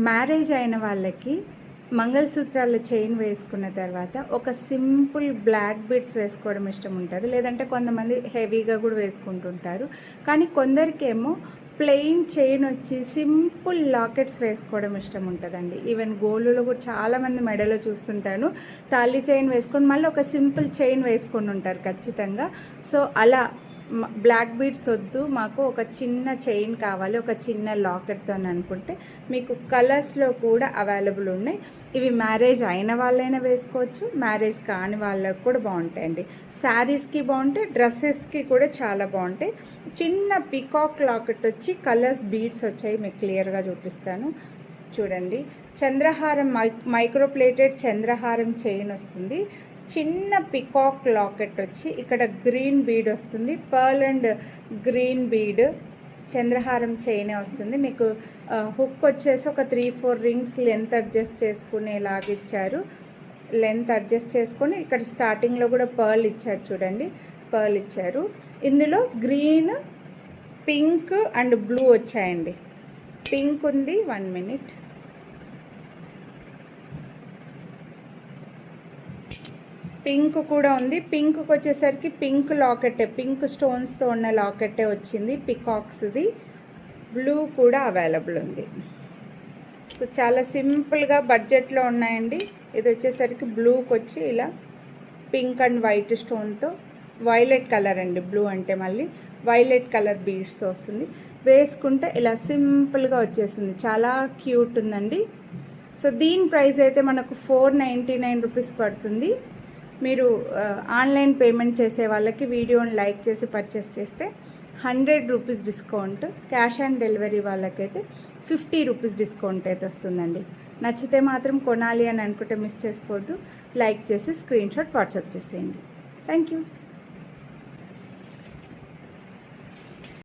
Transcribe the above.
Marriage అయిన వాళ్ళకి మంగళసూత్రాల chain వేసుకున్న తర్వాత ఒక సింపుల్ బ్లాక్ బీడ్స్ వేసుకోవడం ఇష్టం ఉంటుంది, లేదంటే కొంతమంది హెవీగా కూడా వేసుకుంటుంటారు. కానీ కొందరికేమో ప్లెయిన్ చైన్ వచ్చి సింపుల్ లాకెట్స్ వేసుకోవడం ఇష్టం ఉంటుందండి. ఈవెన్ గోల్డ్లో కూడా చాలామంది మెడలో చూస్తుంటాను తాళి చైన్ వేసుకొని మళ్ళీ ఒక సింపుల్ చైన్ వేసుకొని ఉంటారు ఖచ్చితంగా. సో అలా బ్లాక్ బీడ్స్ వద్దు, మాకు ఒక చిన్న చైన్ కావాలి, ఒక చిన్న లాకెట్తో అని అనుకుంటే మీకు కలర్స్లో కూడా అవైలబుల్ ఉన్నాయి. ఇవి మ్యారేజ్ అయిన వాళ్ళైనా వేసుకోవచ్చు, మ్యారేజ్ కాని వాళ్ళకి కూడా బాగుంటాయండి. శారీస్కి బాగుంటాయి, డ్రెస్సెస్కి కూడా చాలా బాగుంటాయి. చిన్న పికాక్ లాకెట్ వచ్చి కలర్స్ బీడ్స్ వచ్చాయి, మీకు క్లియర్గా చూపిస్తాను చూడండి. చంద్రహారం మైక్రో ప్లేటెడ్ చంద్రహారం చైన్ వస్తుంది. చిన్న పికాక్ లాకెట్ వచ్చి ఇక్కడ గ్రీన్ బీడ్ వస్తుంది, పర్ల్ అండ్ గ్రీన్ బీడ్ చంద్రహారం చైనే వస్తుంది. మీకు హుక్ వచ్చేసి ఒక 3-4 రింగ్స్ లెంత్ అడ్జస్ట్ చేసుకునేలాగా ఇచ్చారు. లెంత్ అడ్జస్ట్ చేసుకొని ఇక్కడ స్టార్టింగ్లో కూడా పర్ల్ ఇచ్చారు చూడండి, పర్ల్ ఇచ్చారు. ఇందులో గ్రీన్, పింక్ అండ్ బ్లూ వచ్చాయండి. పింక్ ఉంది, 1 మినిట్. పింక్ కూడా ఉంది. పింక్కి వచ్చేసరికి పింక్ లాకెట్టే, పింక్ స్టోన్స్తో ఉన్న లాకెట్టే వచ్చింది పికాక్స్ది. బ్లూ కూడా అవైలబుల్ ఉంది. సో చాలా సింపుల్గా బడ్జెట్లో ఉన్నాయండి. ఇది వచ్చేసరికి బ్లూకి వచ్చి ఇలా పింక్ అండ్ వైట్ స్టోన్తో, వైలెట్ కలర్ అండి, బ్లూ అంటే మళ్ళీ వైలెట్ కలర్ బీడ్స్ వస్తుంది. వేసుకుంటే ఇలా సింపుల్గా వచ్చేసింది, చాలా క్యూట్ ఉందండి. సో దీని ప్రైస్ అయితే మనకు 499 రూపీస్ పడుతుంది. మీరు ఆన్లైన్ పేమెంట్ చేసే వాళ్ళకి వీడియోని లైక్ చేసి పర్చేస్ చేస్తే 100 rupees discount, cash on delivery వాళ్ళకైతే 50 రూపీస్ డిస్కౌంట్ అయితే వస్తుందండి. నచ్చితే మాత్రం కొనాలి అని అనుకుంటే మిస్ చేసుకోవద్దు. లైక్ చేసి స్క్రీన్ షాట్ వాట్సాప్ చేసేయండి. Thank you.